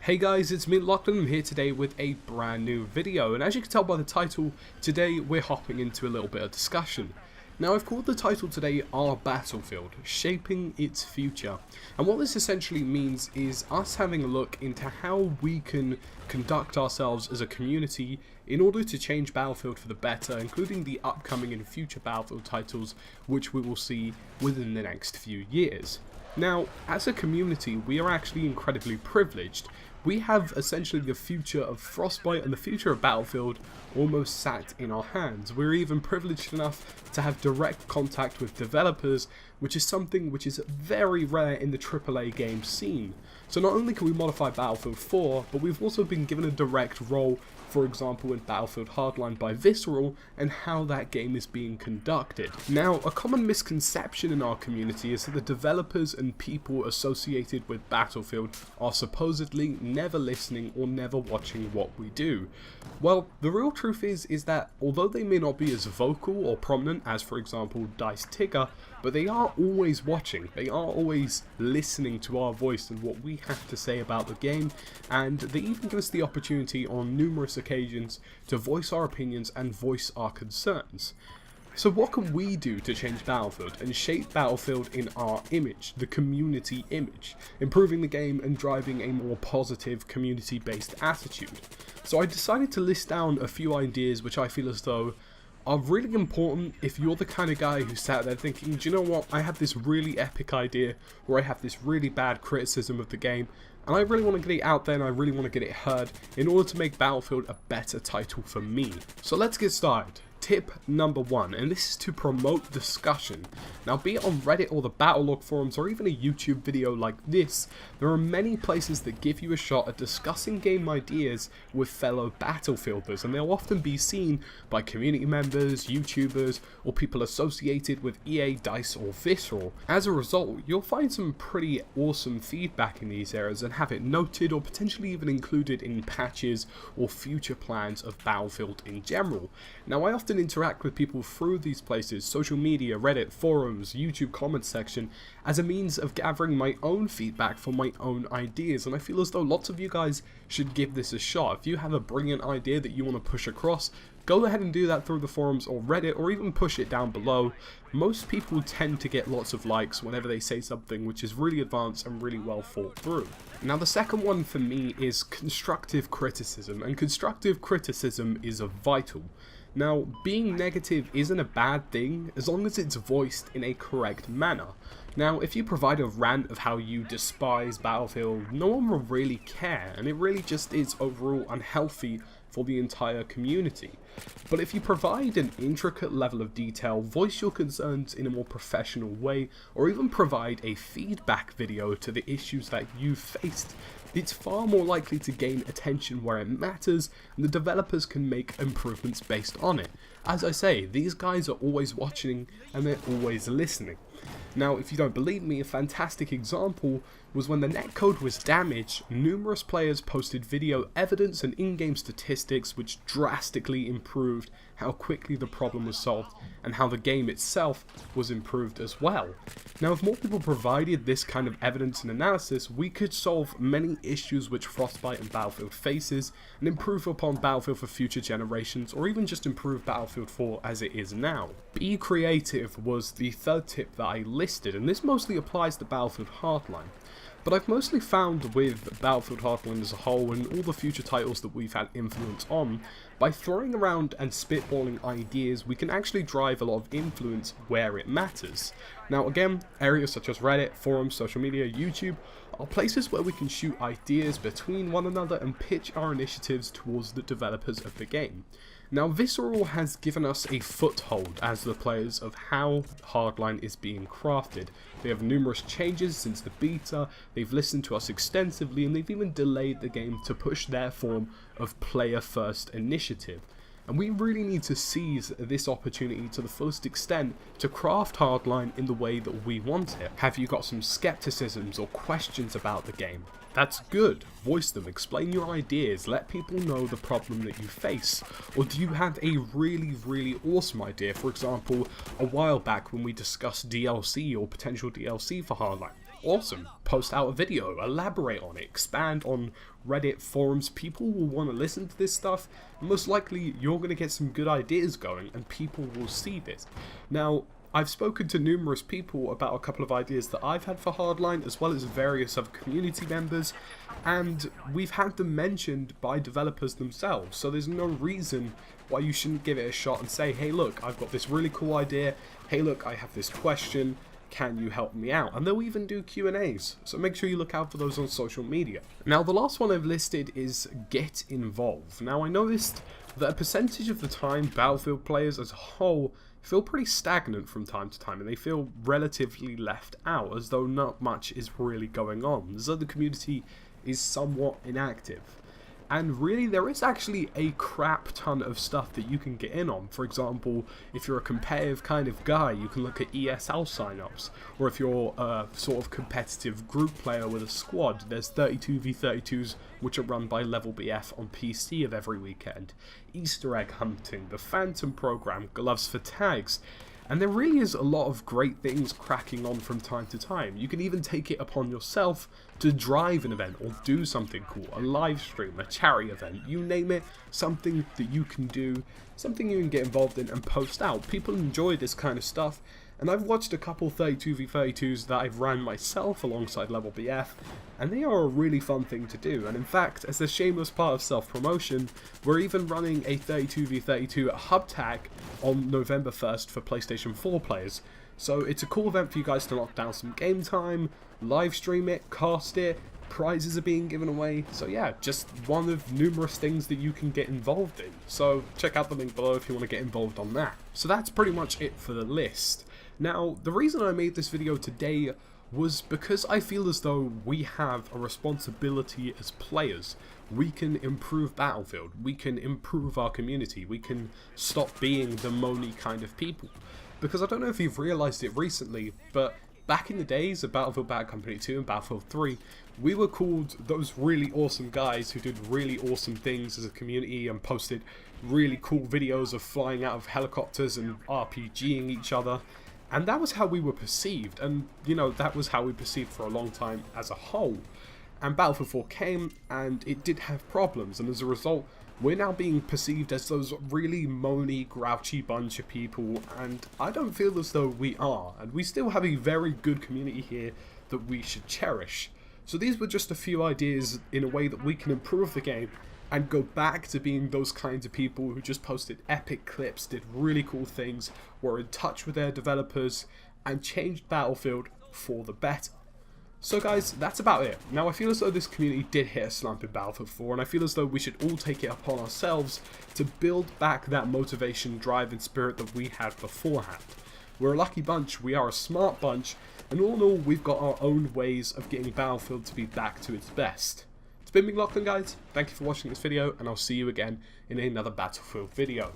Hey guys, it's me Lachlan. I'm here today with a brand new video, and as you can tell by the title, today we're hopping into a little bit of discussion. Now I've called the title today Our Battlefield, Shaping Its Future, and what this essentially means is us having a look into how we can conduct ourselves as a community in order to change Battlefield for the better, including the upcoming and future Battlefield titles which we will see within the next few years. Now, as a community, we are actually incredibly privileged. We have essentially the future of Frostbite and the future of Battlefield almost sat in our hands. We're even privileged enough to have direct contact with developers, which is something which is very rare in the AAA game scene. So not only can we modify Battlefield 4, but we've also been given a direct role, for example in Battlefield Hardline by Visceral, and how that game is being conducted. Now, a common misconception in our community is that the developers and people associated with Battlefield are supposedly never listening or never watching what we do. Well, the real truth is that although they may not be as vocal or prominent as, for example, Dice Tigger, but they are always watching, they are always listening to our voice and what we have to say about the game, and they even give us the opportunity on numerous occasions to voice our opinions and voice our concerns. So what can we do to change Battlefield and shape Battlefield in our image, the community image, improving the game and driving a more positive community-based attitude? So I decided to list down a few ideas which I feel as though are really important if you're the kind of guy who sat there thinking, do you know what, I have this really epic idea, or I have this really bad criticism of the game, and I really want to get it out there and I really want to get it heard in order to make Battlefield a better title for me. So let's get started. Tip number 1, and this is to promote discussion. Now, be it on Reddit or the Battlelog forums or even a YouTube video like this, there are many places that give you a shot at discussing game ideas with fellow Battlefielders, and they'll often be seen by community members, YouTubers, or people associated with EA, DICE, or Visceral. As a result, you'll find some pretty awesome feedback in these areas and have it noted or potentially even included in patches or future plans of Battlefield in general. Now, I often interact with people through these places, social media, Reddit, forums, YouTube comments section, as a means of gathering my own feedback for my own ideas, and I feel as though lots of you guys should give this a shot. If you have a brilliant idea that you want to push across, go ahead and do that through the forums or Reddit, or even push it down below. Most people tend to get lots of likes whenever they say something which is really advanced and really well thought through. Now, the second one for me is constructive criticism, and constructive criticism is vital. Now, being negative isn't a bad thing as long as it's voiced in a correct manner. Now, if you provide a rant of how you despise Battlefield, no one will really care, and it really just is overall unhealthy for the entire community. But if you provide an intricate level of detail, voice your concerns in a more professional way, or even provide a feedback video to the issues that you've faced, it's far more likely to gain attention where it matters, and the developers can make improvements based on it. As I say, these guys are always watching and they're always listening. Now, if you don't believe me, a fantastic example was when the netcode was damaged, numerous players posted video evidence and in-game statistics which drastically improved how quickly the problem was solved and how the game itself was improved as well. Now, if more people provided this kind of evidence and analysis, we could solve many issues which Frostbite and Battlefield faces and improve upon Battlefield for future generations, or even just improve Battlefield 4 as it is now. Be creative was the third tip that I listed, and this mostly applies to Battlefield Hardline. But I've mostly found with Battlefield Hardline as a whole and all the future titles that we've had influence on, by throwing around and spitballing ideas, we can actually drive a lot of influence where it matters. Now again, areas such as Reddit, forums, social media, YouTube are places where we can shoot ideas between one another and pitch our initiatives towards the developers of the game. Now, Visceral has given us a foothold as the players of how Hardline is being crafted. They have numerous changes since the beta, they've listened to us extensively, and they've even delayed the game to push their form of player-first initiative. And we really need to seize this opportunity to the fullest extent to craft Hardline in the way that we want it. Have you got some skepticisms or questions about the game? That's good. Voice them, explain your ideas, let people know the problem that you face. Or do you have a really awesome idea? For example, a while back when we discussed DLC or potential DLC for Hardline. awesome. Post out a video, elaborate on it, expand on Reddit forums. People will want to listen to this stuff. Most likely you're going to get some good ideas going and people will see this. Now, I've spoken to numerous people about a couple of ideas that I've had for Hardline, as well as various other community members, and we've had them mentioned by developers themselves, so there's no reason why you shouldn't give it a shot and say, hey look, I've got this really cool idea, hey look, I have this question, can you help me out? And they'll even do Q&As, so make sure you look out for those on social media. Now the last one I've listed is get involved. Now I noticed that a percentage of the time Battlefield players as a whole feel pretty stagnant from time to time, and they feel relatively left out, as though not much is really going on, as though the community is somewhat inactive. And really, there is actually a crap ton of stuff that you can get in on. For example, if you're a competitive kind of guy, you can look at ESL signups. Or if you're a sort of competitive group player with a squad, there's 32v32s which are run by Level BF on PC of every weekend. Easter egg hunting, the Phantom program, gloves for tags. And there really is a lot of great things cracking on from time to time. You can even take it upon yourself to drive an event or do something cool, a live stream, a charity event, you name it, something that you can do, something you can get involved in and post out. People enjoy this kind of stuff, and I've watched a couple 32v32s that I've ran myself alongside Level BF, and they are a really fun thing to do. And in fact, as a shameless part of self-promotion, we're even running a 32v32 at Hub Tag on November 1st for PlayStation 4 players. So it's a cool event for you guys to knock down some game time, live stream it, cast it, prizes are being given away. So yeah, just one of numerous things that you can get involved in. So check out the link below if you want to get involved on that. So that's pretty much it for the list. Now, the reason I made this video today was because I feel as though we have a responsibility as players. We can improve Battlefield, we can improve our community, we can stop being the moany kind of people. Because I don't know if you've realised it recently, but back in the days of Battlefield Bad Company 2 and Battlefield 3, we were called those really awesome guys who did really awesome things as a community and posted really cool videos of flying out of helicopters and RPGing each other. And that was how we were perceived, and you know, that was how we perceived for a long time as a whole. And Battlefield 4 came, and it did have problems, and as a result, we're now being perceived as those really moany, grouchy bunch of people, and I don't feel as though we are, and we still have a very good community here that we should cherish. So these were just a few ideas in a way that we can improve the game, and go back to being those kinds of people who just posted epic clips, did really cool things, were in touch with their developers, and changed Battlefield for the better. So guys, that's about it. Now I feel as though this community did hit a slump in Battlefield 4, and I feel as though we should all take it upon ourselves to build back that motivation, drive and spirit that we had beforehand. We're a lucky bunch, we are a smart bunch, and all in all we've got our own ways of getting Battlefield to be back to its best. It's been me, Lachlan, guys. Thank you for watching this video, and I'll see you again in another Battlefield video.